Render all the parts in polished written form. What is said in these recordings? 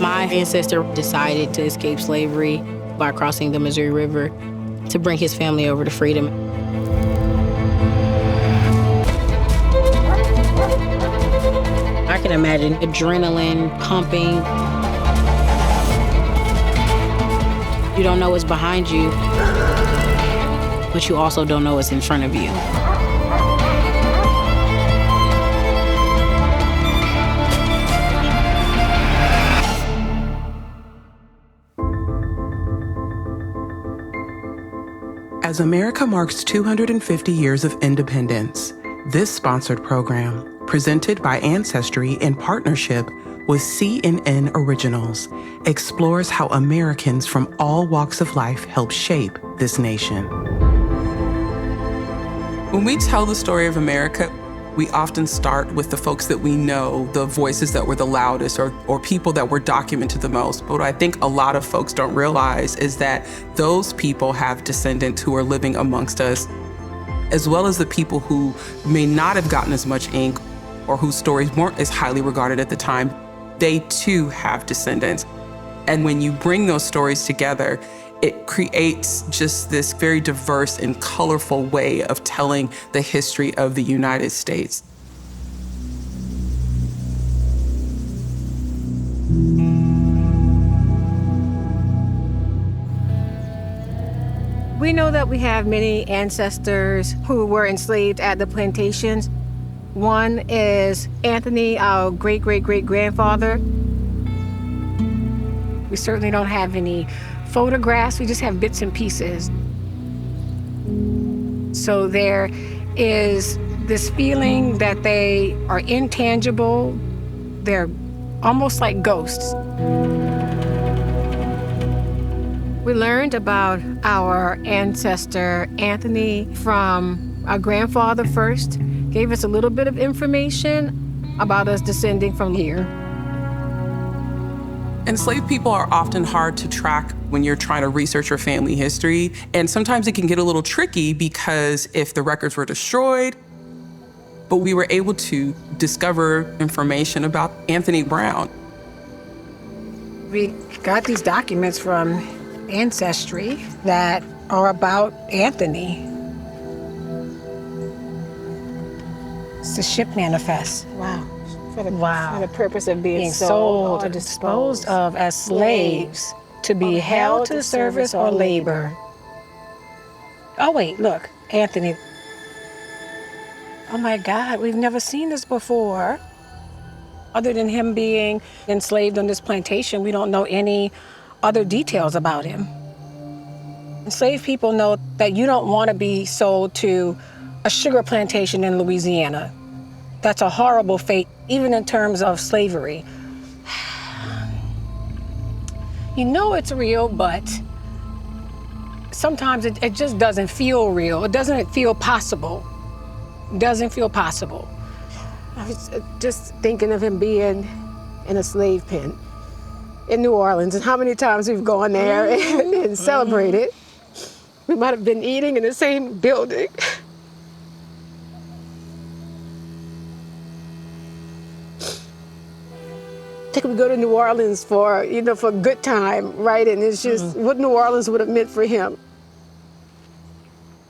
My ancestor decided to escape slavery by crossing the Missouri River to bring his family over to freedom. I can imagine adrenaline pumping. You don't know what's behind you, but you also don't know what's in front of you. As America marks 250 years of independence, this sponsored program, presented by Ancestry in partnership with CNN Originals, explores how Americans from all walks of life help shape this nation. When we tell the story of America, we often start with the folks that we know, the voices that were the loudest or people that were documented the most. But what I think a lot of folks don't realize is that those people have descendants who are living amongst us, as well as the people who may not have gotten as much ink or whose stories weren't as highly regarded at the time. They too have descendants. And when you bring those stories together, it creates just this very diverse and colorful way of telling the history of the United States. We know that we have many ancestors who were enslaved at the plantations. One is Anthony, our great-great-great-grandfather. We certainly don't have any photographs, we just have bits and pieces. So there is this feeling that they are intangible. They're almost like ghosts. We learned about our ancestor, Anthony, from our grandfather first, gave us a little bit of information about us descending from here. Enslaved people are often hard to track when you're trying to research your family history. And sometimes it can get a little tricky because if the records were destroyed, but we were able to discover information about Anthony Brown. We got these documents from Ancestry that are about Anthony. It's the ship manifest. Wow. For the purpose of being sold or disposed of as slaves to be held to service or labor. Oh wait, look, Anthony. Oh my God, we've never seen this before. Other than him being enslaved on this plantation, we don't know any other details about him. Enslaved people know that you don't want to be sold to a sugar plantation in Louisiana. That's a horrible fate, even in terms of slavery. You know it's real, but sometimes it just doesn't feel real. It doesn't feel possible. It doesn't feel possible. I was just thinking of him being in a slave pen in New Orleans and how many times we've gone there and celebrated. We might have been eating in the same building. I think we go to New Orleans for a good time, right? And it's just what New Orleans would have meant for him.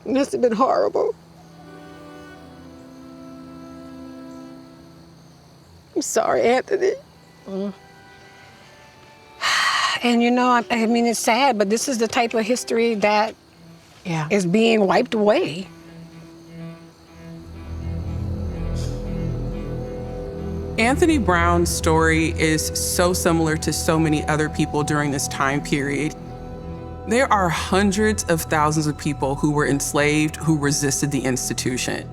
It must have been horrible. I'm sorry, Anthony. And I mean, it's sad, but this is the type of history that is being wiped away. Anthony Brown's story is so similar to so many other people during this time period. There are hundreds of thousands of people who were enslaved who resisted the institution.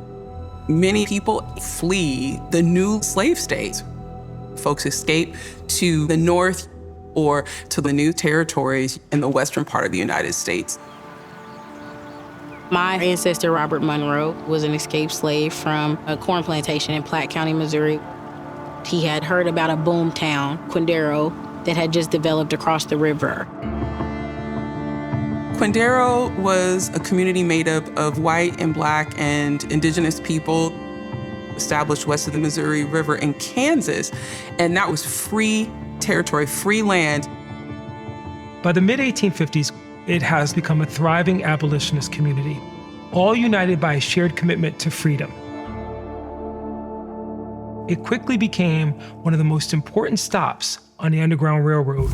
Many people flee the new slave states. Folks escape to the north or to the new territories in the western part of the United States. My ancestor, Robert Monroe, was an escaped slave from a corn plantation in Platte County, Missouri. He had heard about a boom town, Quindaro, that had just developed across the river. Quindaro was a community made up of white and black and indigenous people. established west of the Missouri River in Kansas, and that was free territory, free land. By the mid-1850s, it has become a thriving abolitionist community, all united by a shared commitment to freedom. It quickly became one of the most important stops on the Underground Railroad.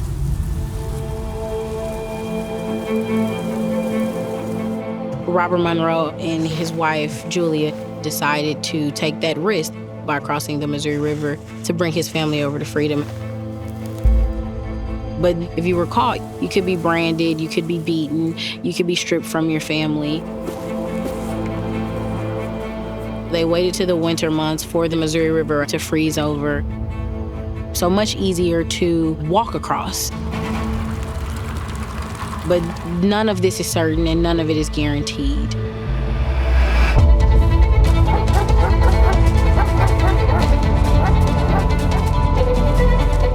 Robert Monroe and his wife, Julia, decided to take that risk by crossing the Missouri River to bring his family over to freedom. But if you were caught, you could be branded, you could be beaten, you could be stripped from your family. They waited to the winter months for the Missouri River to freeze over. So much easier to walk across. But none of this is certain and none of it is guaranteed.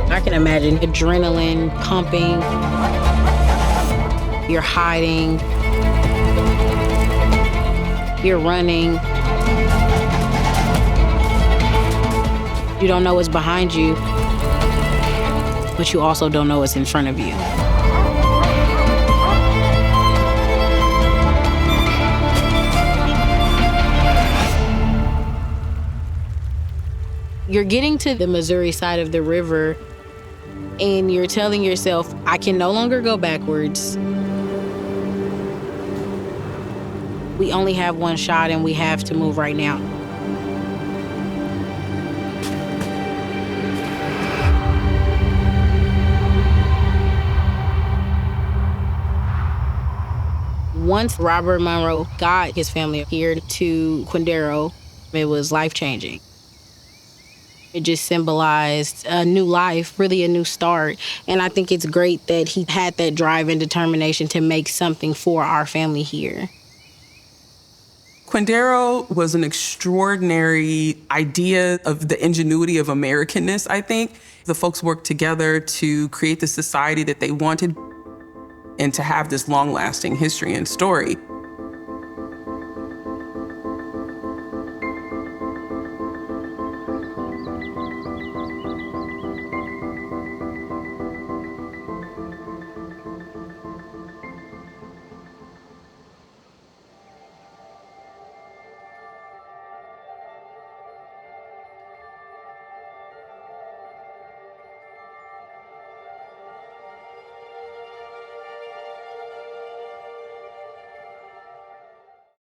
I can imagine adrenaline pumping, you're hiding, you're running. You don't know what's behind you, but you also don't know what's in front of you. You're getting to the Missouri side of the river, and you're telling yourself, I can no longer go backwards. We only have one shot, and we have to move right now. Once Robert Monroe got his family here to Quindaro, it was life-changing. It just symbolized a new life, really a new start. And I think it's great that he had that drive and determination to make something for our family here. Quindaro was an extraordinary idea of the ingenuity of Americanness, I think. The folks worked together to create the society that they wanted and to have this long-lasting history and story.